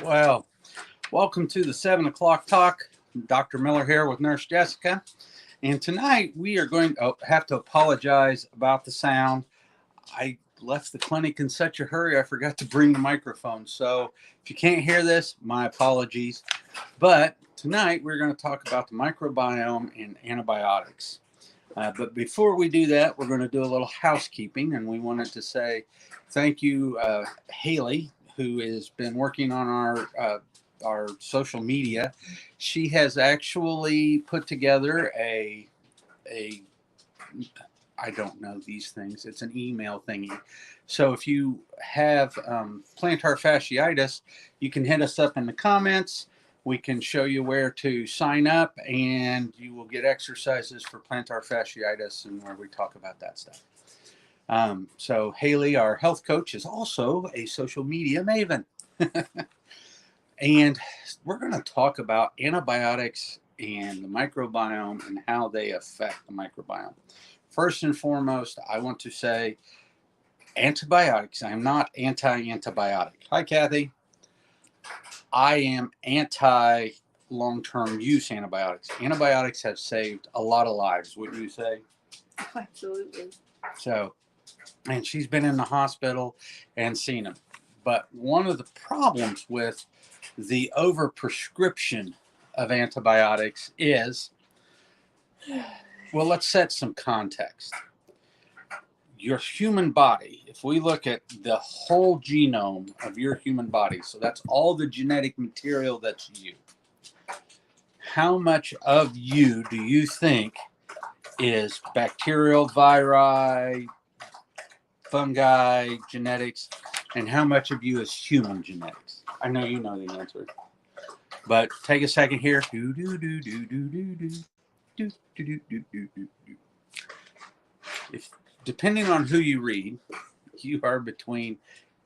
Well, welcome to the 7 o'clock talk. Dr. Miller here with Nurse Jessica. And tonight we are going to have to apologize about the sound. I left the clinic in such a hurry, I forgot to bring the microphone. So if you can't hear this, my apologies. But tonight we're going to talk about the microbiome and antibiotics. But before we do that, we're going to do a little housekeeping. And we wanted to say thank you, Haley, who has been working on our social media. She has actually put together a I don't know these things. It's an email thingy. So if you have plantar fasciitis, you can hit us up in the comments. We can show you where to sign up, and you will get exercises for plantar fasciitis and where we talk about that stuff. So Haley, our health coach, is also a social media maven. And we're going to talk about antibiotics and the microbiome and how they affect the microbiome. First and foremost, I want to say antibiotics. I'm not anti-antibiotic. Hi, Kathy. I am anti long-term use antibiotics. Antibiotics have saved a lot of lives, wouldn't you say? Absolutely. So, and she's been in the hospital and seen them. But one of the problems with the overprescription of antibiotics is, well, let's set some context. Your human body, if we look at the whole genome of your human body, so that's all the genetic material that's you, how much of you do you think is bacterial, viri, fungi, genetics, and how much of you is human genetics? I know you know the answer, but take a second here. If depending on who you read, you are between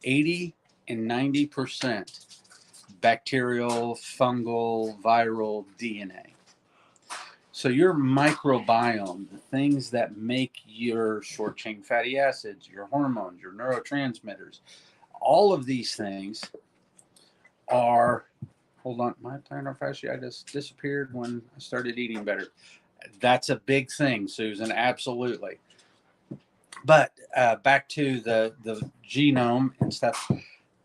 80 and 90% bacterial, fungal, viral DNA. So your microbiome, the things that make your short chain fatty acids, your hormones, your neurotransmitters, all of these things are, hold on, my plantar fasciitis disappeared when I started eating better. That's a big thing, Susan, absolutely. But back to the genome and stuff.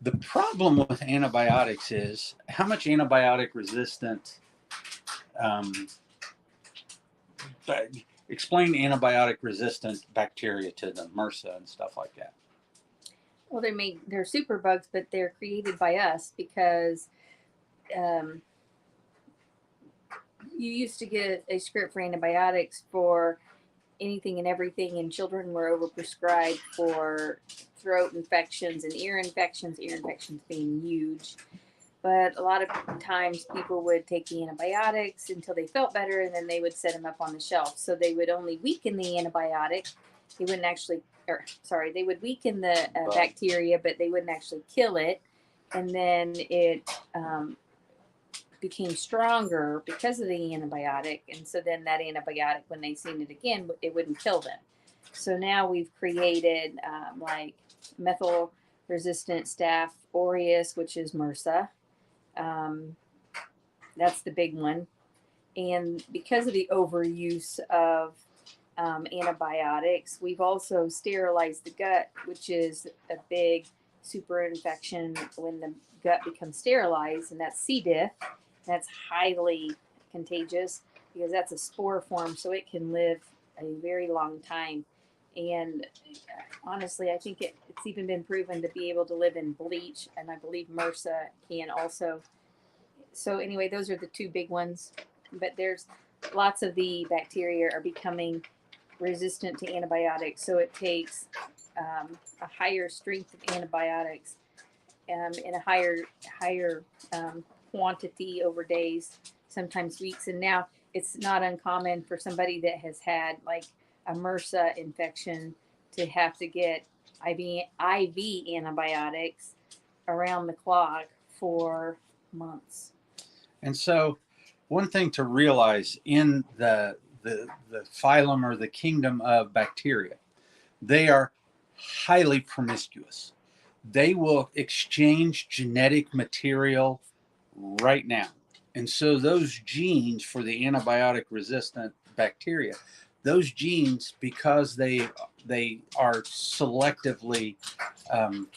The problem with antibiotics is how much antibiotic resistant, explain antibiotic resistant bacteria to them, MRSA and stuff like that. Well, they're super bugs, but they're created by us because you used to get a script for antibiotics for anything and everything, and children were overprescribed for throat infections and ear infections being huge. But a lot of times people would take the antibiotics until they felt better, and then they would set them up on the shelf. So they would only weaken the antibiotic. They wouldn't actually, they would weaken the bacteria, but they wouldn't actually kill it. And then it became stronger because of the antibiotic. And so then that antibiotic, when they seen it again, it wouldn't kill them. So now we've created like methyl resistant Staph aureus, which is MRSA. That's the big one. And because of the overuse of antibiotics, we've also sterilized the gut, which is a big super infection when the gut becomes sterilized, and that's C. diff. That's highly contagious because that's a spore form, so it can live a very long time. And honestly, I think it's even been proven to be able to live in bleach, and I believe MRSA can also. So anyway, those are the two big ones. But there's lots of the bacteria are becoming resistant to antibiotics, so it takes a higher strength of antibiotics in a higher quantity over days, sometimes weeks. And now it's not uncommon for somebody that has had like a MRSA infection to have to get IV antibiotics around the clock for months. And so one thing to realize in the phylum or the kingdom of bacteria, they are highly promiscuous. they will exchange genetic material right now. And so those genes for the antibiotic resistant bacteria, those genes, because they are selectively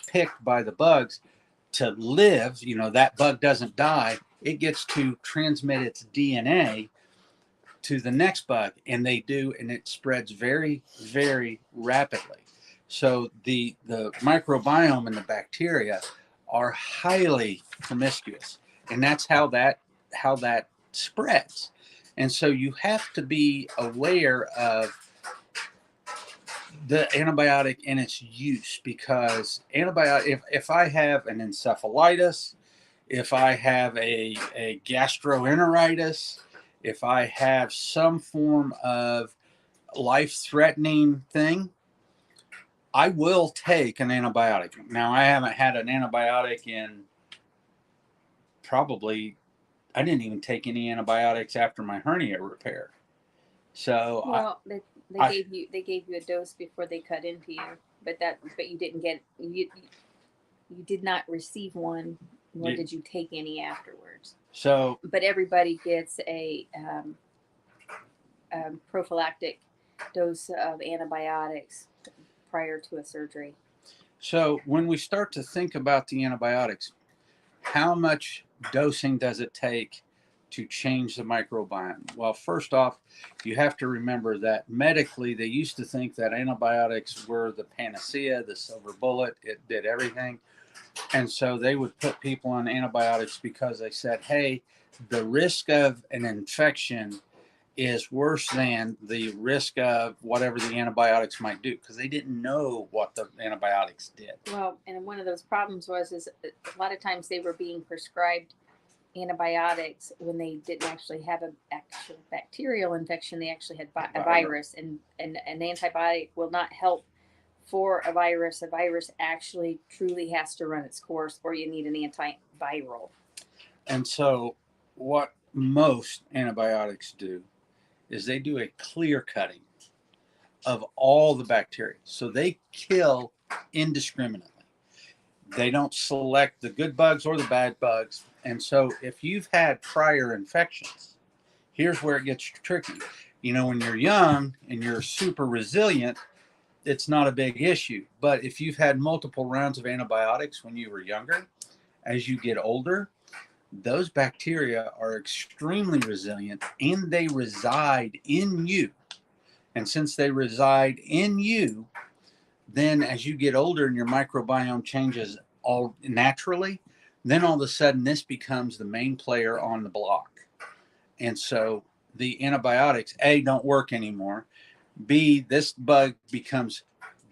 picked by the bugs to live, that bug doesn't die, it gets to transmit its DNA to the next bug, and they do, and it spreads very, very rapidly. So the microbiome and the bacteria are highly promiscuous, and that's how that spreads. And so you have to be aware of the antibiotic and its use, because if I have an encephalitis, if I have a gastroenteritis, if I have some form of life-threatening thing, I will take an antibiotic. Now, I haven't had an antibiotic in probably, I didn't even take any antibiotics after my hernia repair. So Well, they gave you a dose before they cut into you, but you didn't get you did not receive one, nor did you take any afterwards. So, but everybody gets a prophylactic dose of antibiotics prior to a surgery. So when we start to think about the antibiotics, how much dosing does it take to change the microbiome? Well, first off, you have to remember that medically, they used to think that antibiotics were the panacea, the silver bullet. It did everything. And so they would put people on antibiotics because they said, hey, the risk of an infection is worse than the risk of whatever the antibiotics might do, because they didn't know what the antibiotics did. Well, and one of those problems is a lot of times they were being prescribed antibiotics when they didn't actually have an actual bacterial infection. They actually had a virus, and an antibiotic will not help for a virus. A virus actually truly has to run its course, or you need an antiviral. And so what most antibiotics do is they do a clear cutting of all the bacteria. So they kill indiscriminately. They don't select the good bugs or the bad bugs. And so if you've had prior infections, here's where it gets tricky. When you're young and you're super resilient, it's not a big issue. But if you've had multiple rounds of antibiotics when you were younger, as you get older, those bacteria are extremely resilient, and they reside in you. And since they reside in you, then as you get older and your microbiome changes all naturally, then all of a sudden this becomes the main player on the block. And so the antibiotics, A, don't work anymore. B, this bug becomes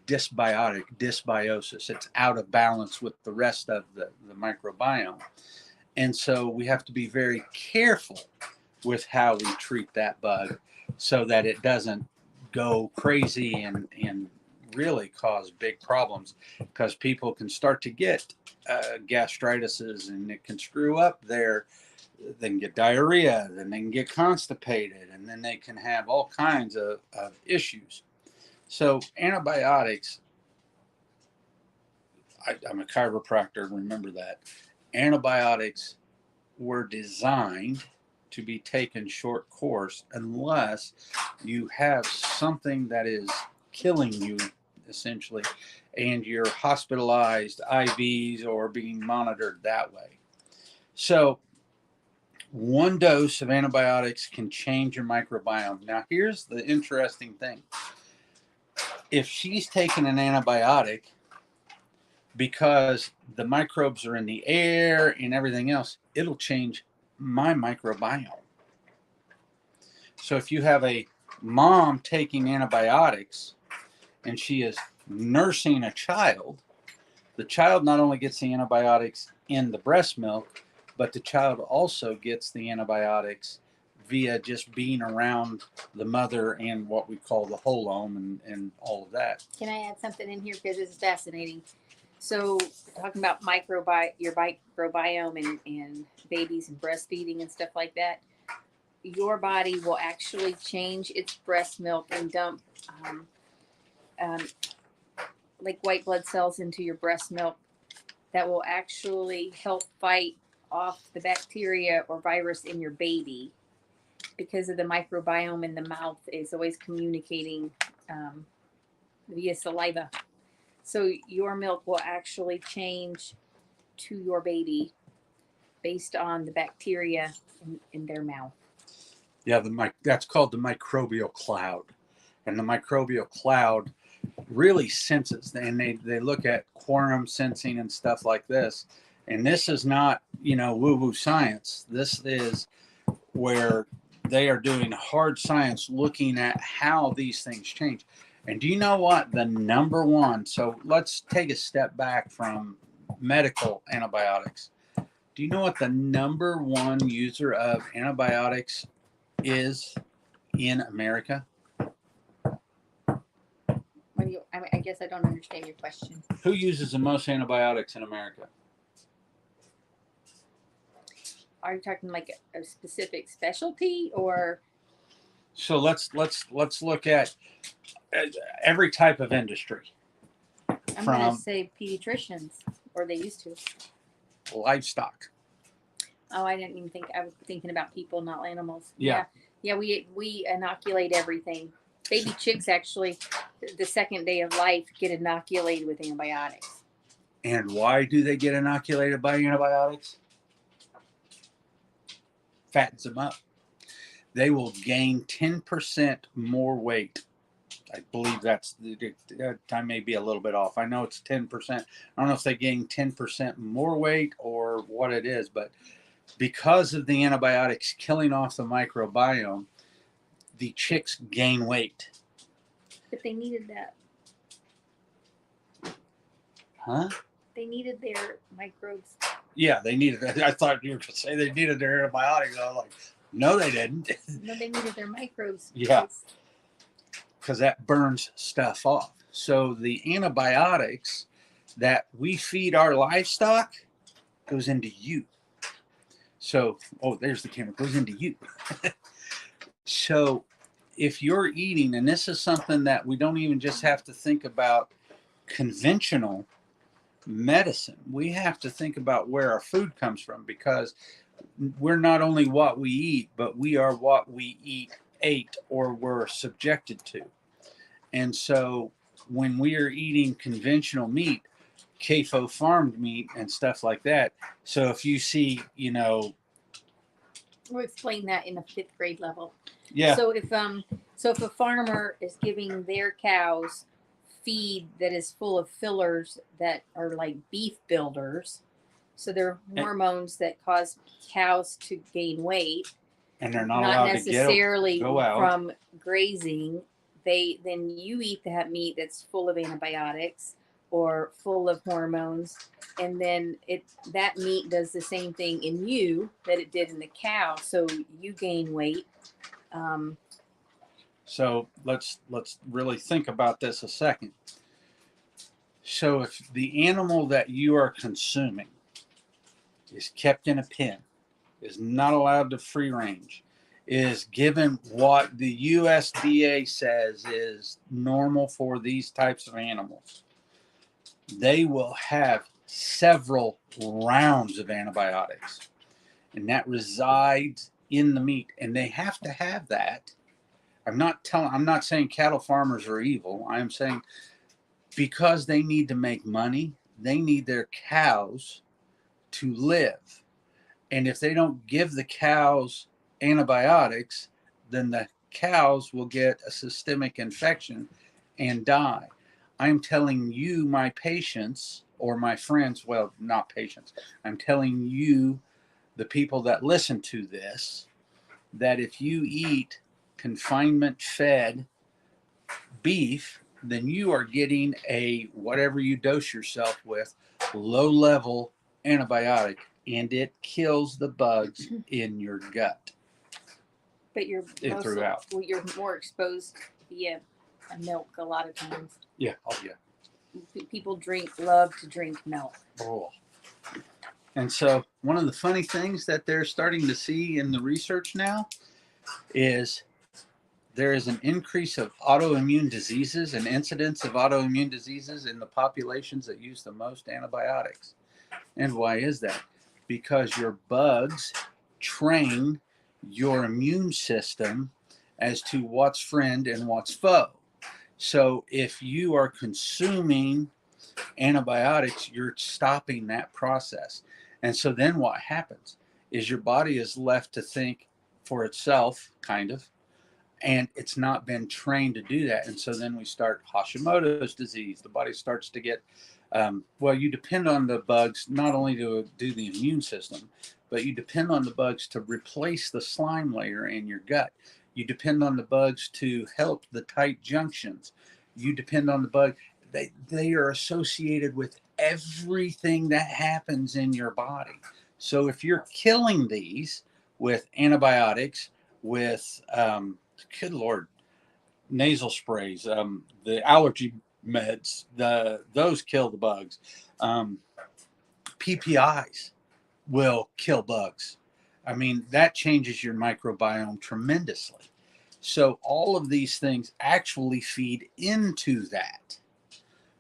dysbiotic, dysbiosis. It's out of balance with the rest of the microbiome. And so we have to be very careful with how we treat that bug so that it doesn't go crazy and really cause big problems, because people can start to get gastritis, and it can screw up they can get diarrhea, then they can get constipated, and then they can have all kinds of issues. So antibiotics, I'm a chiropractor, remember that. Antibiotics were designed to be taken short course unless you have something that is killing you, essentially, and you're hospitalized, IVs, or being monitored that way. So one dose of antibiotics can change your microbiome. Now, here's the interesting thing. If she's taking an antibiotic because the microbes are in the air and everything else, it'll change my microbiome. So if you have a mom taking antibiotics and she is nursing a child, the child not only gets the antibiotics in the breast milk, but the child also gets the antibiotics via just being around the mother and what we call the holome and all of that. Can I add something in here, because this is fascinating? So talking about your microbiome and babies and breastfeeding and stuff like that, your body will actually change its breast milk and dump like white blood cells into your breast milk that will actually help fight off the bacteria or virus in your baby, because of the microbiome in the mouth is always communicating via saliva. So your milk will actually change to your baby based on the bacteria in their mouth. Yeah, that's called the microbial cloud. And the microbial cloud really senses, and they look at quorum sensing and stuff like this. And this is not, woo-woo science. This is where they are doing hard science looking at how these things change. And do you know what the number one, so let's take a step back from medical antibiotics. Do you know what the number one user of antibiotics is in America? I guess I don't understand your question. Who uses the most antibiotics in America? Are you talking like a specific specialty, or? So let's look at every type of industry. I'm going to say pediatricians, or they used to. Livestock. Oh, I didn't even think. I was thinking about people, not animals. Yeah. Yeah. We inoculate everything. Baby chicks actually, the second day of life, get inoculated with antibiotics. And why do they get inoculated by antibiotics? Fattens them up. They will gain 10% more weight. I believe I may be a little bit off. I know it's 10%. I don't know if they gain 10% more weight or what it is, but because of the antibiotics killing off the microbiome, the chicks gain weight. But they needed that. Huh? They needed their microbes. Yeah, they needed that. I thought you were going to say they needed their antibiotics. I was like, no, they didn't. No, they needed their microbes. Yeah. Because that burns stuff off. So the antibiotics that we feed our livestock goes into you. So, there's the camera, goes into you. So if you're eating, and this is something that we don't even just have to think about conventional medicine, we have to think about where our food comes from, because we're not only what we eat, but we are what we ate or were subjected to. And so when we are eating conventional meat, CAFO farmed meat and stuff like that, so if you see, We'll explain that in a 5th grade level. yeah. So if a farmer is giving their cows feed that is full of fillers that are like beef builders, so they're hormones that cause cows to gain weight, and they're not allowed necessarily to go out from grazing, then you eat that meat that's full of antibiotics or full of hormones, and then that meat does the same thing in you that it did in the cow, so you gain weight. So let's really think about this a second. So if the animal that you are consuming is kept in a pen, is not allowed to free range, is given what the USDA says is normal for these types of animals, they will have several rounds of antibiotics, and that resides in the meat, and they have to have that. I'm not saying cattle farmers are evil. I am saying because they need to make money, they need their cows to live. And if they don't give the cows antibiotics, then the cows will get a systemic infection and die. I'm telling you, my patients or my friends, well, not patients, I'm telling you, the people that listen to this, that if you eat confinement fed beef, then you are getting a whatever you dose yourself with low level antibiotic, and it kills the bugs in your gut. But you're more exposed via milk a lot of times. Yeah. Oh yeah. People love to drink milk. Oh. And so one of the funny things that they're starting to see in the research now is there is an increase of autoimmune diseases and incidence of autoimmune diseases in the populations that use the most antibiotics. And why is that? Because your bugs train your immune system as to what's friend and what's foe. So if you are consuming antibiotics, you're stopping that process. And so then what happens is your body is left to think for itself, kind of, and it's not been trained to do that. And so then we start Hashimoto's disease. The body starts to get, well, you depend on the bugs not only to do the immune system, but you depend on the bugs to replace the slime layer in your gut. You depend on the bugs to help the tight junctions. You depend on the bug. They are associated with everything that happens in your body. So if you're killing these with antibiotics, with good Lord, nasal sprays, the allergy meds, those kill the bugs. PPIs will kill bugs. I mean, that changes your microbiome tremendously. So all of these things actually feed into that.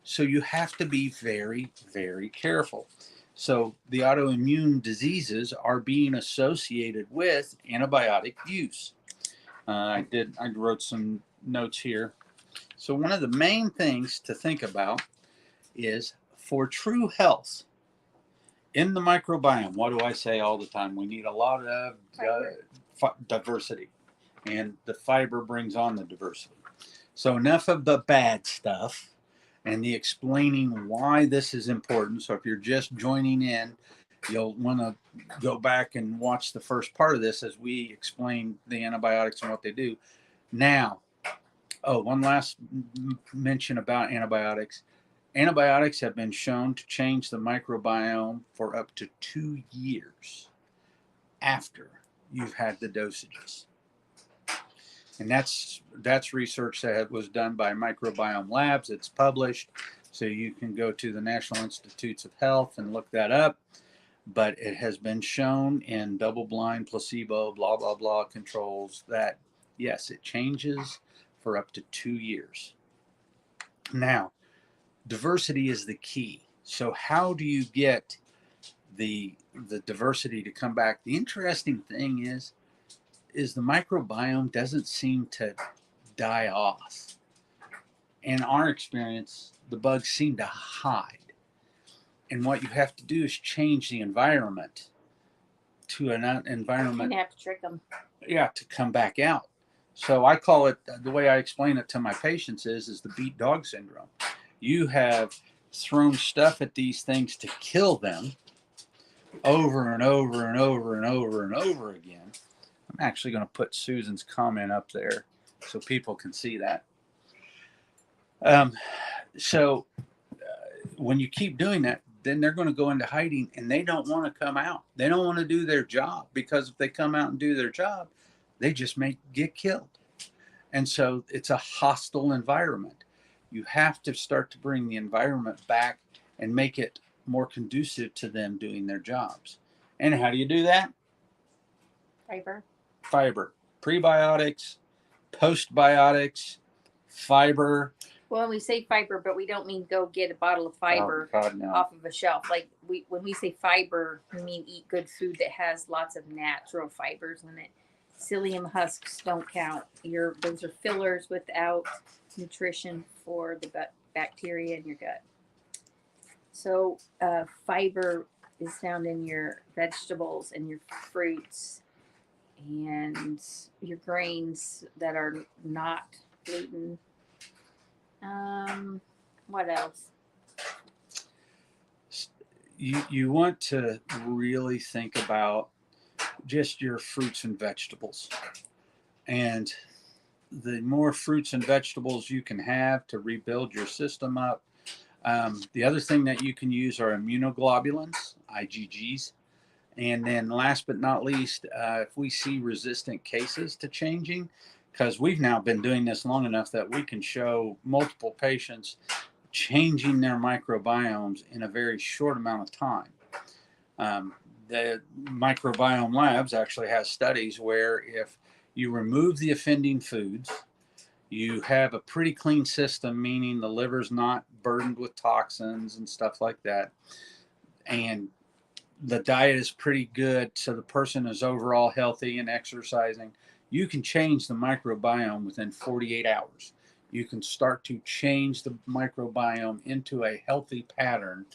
So you have to be very, very careful. So the autoimmune diseases are being associated with antibiotic use. I wrote some notes here. So one of the main things to think about is for true health in the microbiome. What do I say all the time? We need a lot of diversity, and the fiber brings on the diversity. So enough of the bad stuff and the explaining why this is important. So if you're just joining in, you'll want to go back and watch the first part of this as we explain the antibiotics and what they do. Now, one last mention about antibiotics. Antibiotics have been shown to change the microbiome for up to 2 years after you've had the dosages. And that's research that was done by Microbiome Labs. It's published, so you can go to the National Institutes of Health and look that up. But it has been shown in double-blind, placebo, blah, blah, blah controls that, yes, it changes for up to 2 years. Now, diversity is the key. So how do you get the diversity to come back? The interesting thing is the microbiome doesn't seem to die off. In our experience, the bugs seem to hide. And what you have to do is change the environment to an environment. You have to trick them. Yeah, to come back out. So I call it, the way I explain it to my patients is the beat dog syndrome. You have thrown stuff at these things to kill them over and over and over and over and over again. I'm actually going to put Susan's comment up there so people can see that. So when you keep doing that, then they're going to go into hiding and they don't want to come out. They don't want to do their job, because if they come out and do their job, they just may get killed. And so it's a hostile environment. You have to start to bring the environment back and make it more conducive to them doing their jobs. And how do you do that? Fiber. Prebiotics, postbiotics, fiber. Well, we say fiber, but we don't mean go get a bottle of fiber off of a shelf. Like when we say fiber, we mean eat good food that has lots of natural fibers in it. Psyllium husks don't count. Those are fillers without nutrition for the gut bacteria in your gut. So fiber is found in your vegetables and your fruits and your grains that are not gluten. What else? You want to really think about just your fruits and vegetables. And the more fruits and vegetables you can have to rebuild your system up. The other thing that you can use are immunoglobulins, IgGs. And then last but not least, if we see resistant cases to changing, because we've now been doing this long enough that we can show multiple patients changing their microbiomes in a very short amount of time. The Microbiome Labs actually has studies where if you remove the offending foods, you have a pretty clean system, meaning the liver's not burdened with toxins and stuff like that. and the diet is pretty good, so the person is overall healthy and exercising, you can change the microbiome within 48 hours. You can start to change the microbiome into a healthy pattern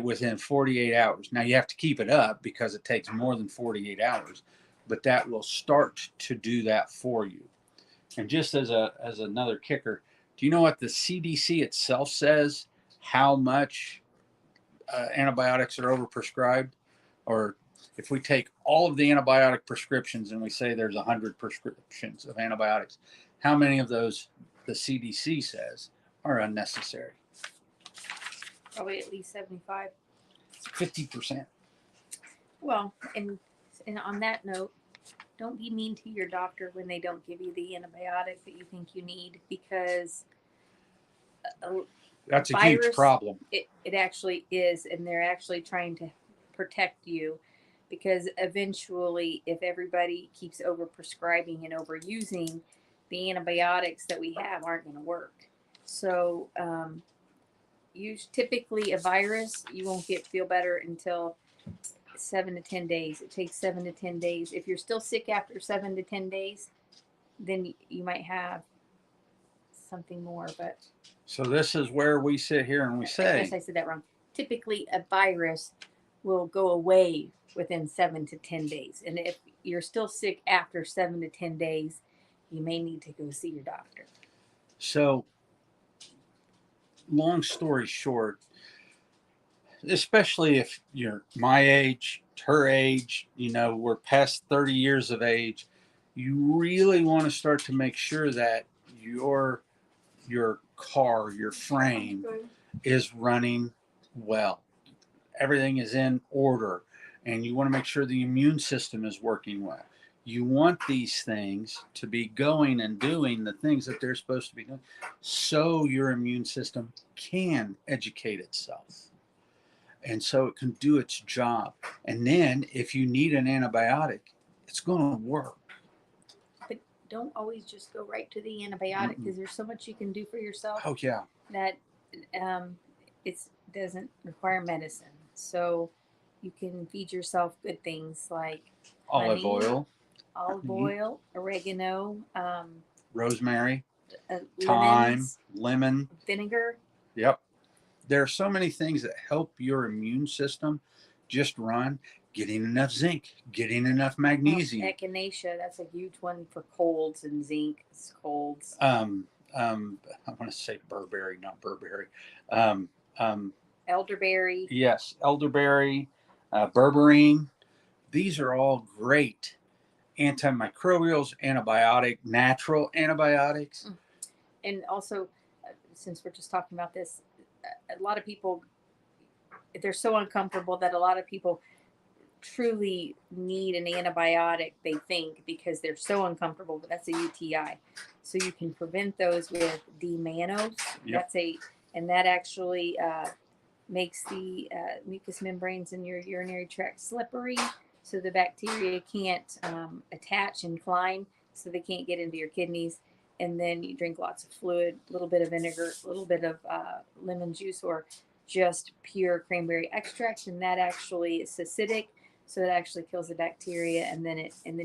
within 48 hours. Now you have to keep it up because it takes more than 48 hours, but that will start to do that for you. And just as another kicker, do you know what the CDC itself says? How much antibiotics are overprescribed? Or if we take all of the antibiotic prescriptions and we say there's 100 prescriptions of antibiotics, how many of those the CDC says are unnecessary? Probably at least 75. 50%. Well, and on that note, don't be mean to your doctor when they don't give you the antibiotic that you think you need, because that's a huge problem. It actually is, and they're actually trying to protect you, because eventually, if everybody keeps overprescribing and overusing, the antibiotics that we have aren't going to work. So, typically a virus, you won't feel better until 7 to 10 days. It takes 7 to 10 days. If you're still sick after 7 to 10 days, then you might have something more. But so this is where we sit here and we say, I guess I said that wrong. Typically, a virus will go away within 7 to 10 days. And if you're still sick after 7 to 10 days, you may need to go see your doctor. So, long story short, especially if you're my age, her age, we're past 30 years of age, you really want to start to make sure that your car, your frame is running well. Everything is in order, and you want to make sure the immune system is working well. You want these things to be going and doing the things that they're supposed to be doing, so your immune system can educate itself. And so it can do its job. And then if you need an antibiotic, it's going to work. But don't always just go right to the antibiotic, because there's so much you can do for yourself. Oh, yeah. That it doesn't require medicine. So you can feed yourself good things like olive oil, oregano, rosemary, thyme, lemon, vinegar. Yep. There are so many things that help your immune system just run. Getting enough zinc, getting enough magnesium. Echinacea, that's a huge one for colds and zinc. Colds. I want to say Burberry, not Burberry. Elderberry. Yes, elderberry, berberine. These are all great antimicrobials, natural antibiotics. And also, since we're just talking about this, a lot of people, they're so uncomfortable that a lot of people truly need an antibiotic, they think, because they're so uncomfortable, but that's a UTI. So you can prevent those with D-mannose. Yep. And that actually makes the mucous membranes in your urinary tract slippery, so the bacteria can't attach and climb, so they can't get into your kidneys. And then you drink lots of fluid, a little bit of vinegar, a little bit of lemon juice, or just pure cranberry extract, and that actually is acidic, so it actually kills the bacteria, and then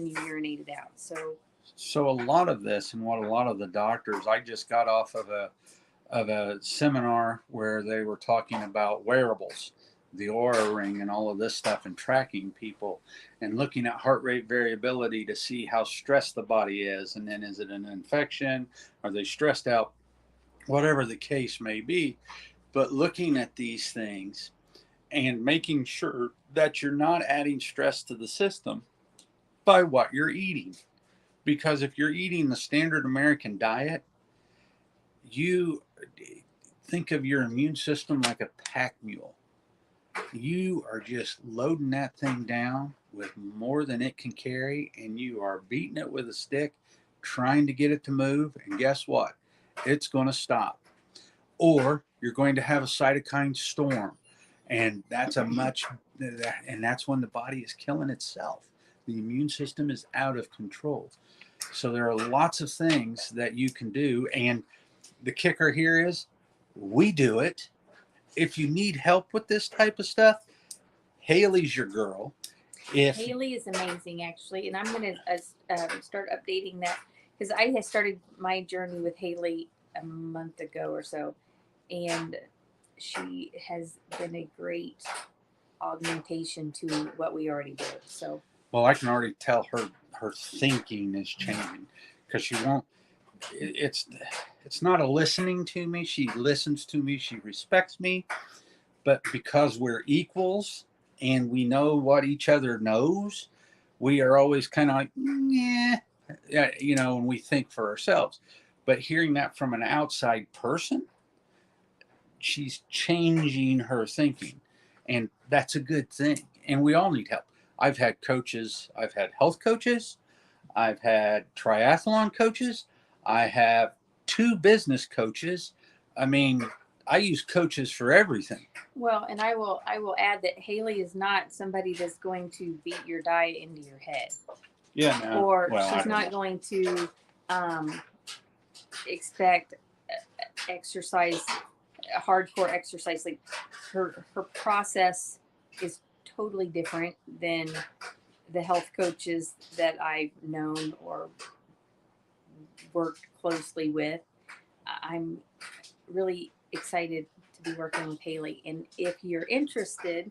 you urinate it out. So a lot of this, and what a lot of the doctors, I just got off of a seminar where they were talking about wearables, the Aura Ring and all of this stuff, and tracking people and looking at heart rate variability to see how stressed the body is, and then is it an infection, are they stressed out, whatever the case may be. But looking at these things and making sure that you're not adding stress to the system by what you're eating. Because if you're eating the standard American diet, you think of your immune system like a pack mule. You are just loading that thing down with more than it can carry, and you are beating it with a stick, trying to get it to move. And guess what? It's going to stop. Or you're going to have a cytokine storm, and that's when the body is killing itself. The immune system is out of control. So there are lots of things that you can do, and the kicker here is we do it. If you need help with this type of stuff, Haley's your girl. If Haley is amazing, actually, and I'm going to start updating that because I had started my journey with Haley a month ago or so, and she has been a great augmentation to what we already do. So, well, I can already tell her thinking is changing because she won't. It's not a listening to me. She listens to me. She respects me, but because we're equals and we know what each other knows, we are always kind of like, yeah, you know, and we think for ourselves. But hearing that from an outside person, she's changing her thinking, and that's a good thing. And we all need help. I've had coaches, I've had health coaches, I've had triathlon coaches, I have 2 business coaches. I mean, I use coaches for everything. well, and I will add that Haley is not somebody that's going to beat your diet into your head, Yeah, no. or Well, I she's don't not know. going to expect exercise, hardcore exercise. Like her process is totally different than the health coaches that I've known or worked closely with. I'm really excited to be working with Haley. And if you're interested,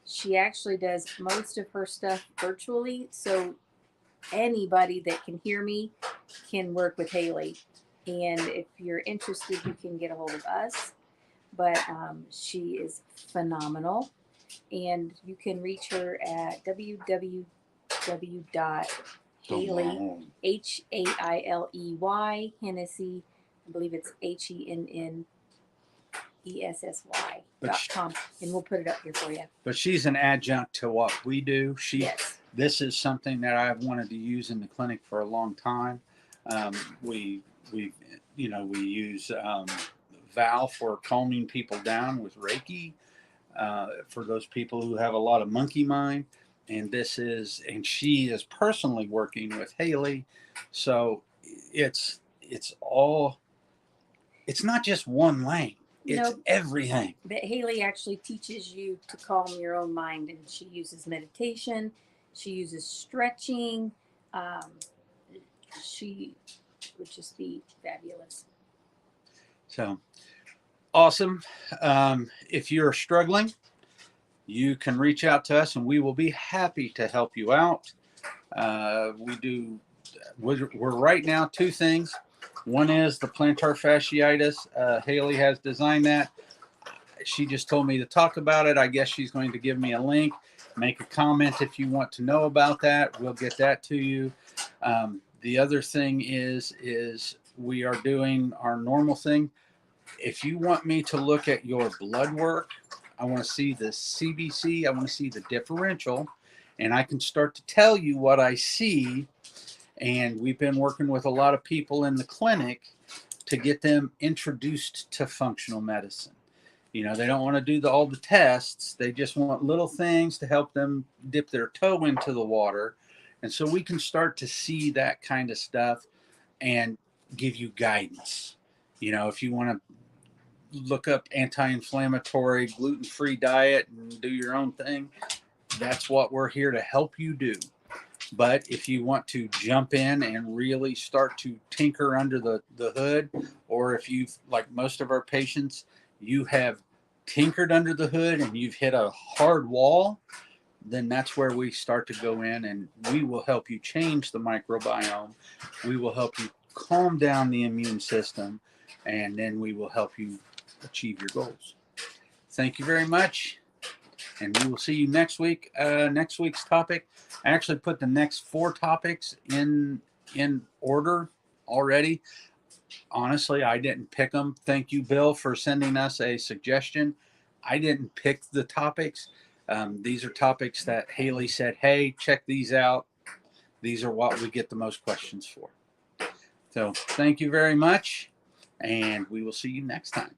she actually does most of her stuff virtually. So anybody that can hear me can work with Haley. And if you're interested, you can get a hold of us. But she is phenomenal. And you can reach her at www.haley, Hailey, Hennessy, I believe it's HENNESSY.com. And we'll put it up here for you. But she's an adjunct to what we do. Yes. This is something that I've wanted to use in the clinic for a long time. We use Val for calming people down with Reiki, for those people who have a lot of monkey mind. And she is personally working with Haley. So it's not just one lane. It's everything. But Haley actually teaches you to calm your own mind, and she uses meditation. She uses stretching. She would just be fabulous. So awesome. If you're struggling, you can reach out to us and we will be happy to help you out. We're right now 2 things. One is the plantar fasciitis. Haley has designed that. She just told me to talk about it. I guess she's going to give me a link. Make a comment if you want to know about that. We'll get that to you. The other thing is we are doing our normal thing. If you want me to look at your blood work, I want to see the CBC, I want to see the differential, and I can start to tell you what I see. And we've been working with a lot of people in the clinic to get them introduced to functional medicine. You know, they don't want to do all the tests. They just want little things to help them dip their toe into the water. And so we can start to see that kind of stuff and give you guidance. You know, if you want to look up anti-inflammatory, gluten-free diet and do your own thing, that's what we're here to help you do. But if you want to jump in and really start to tinker under the hood, or if you've, like most of our patients, you have tinkered under the hood and you've hit a hard wall, then that's where we start to go in and we will help you change the microbiome. We will help you calm down the immune system, and then we will help you achieve your goals. Thank you very much, and we will see you next week. Next week's topic, I actually put the next 4 topics in order already. Honestly, I didn't pick them. Thank you, Bill, for sending us a suggestion. I didn't pick the topics. These are topics that Haley said, hey, check these out. These are what we get the most questions for. So thank you very much, and we will see you next time.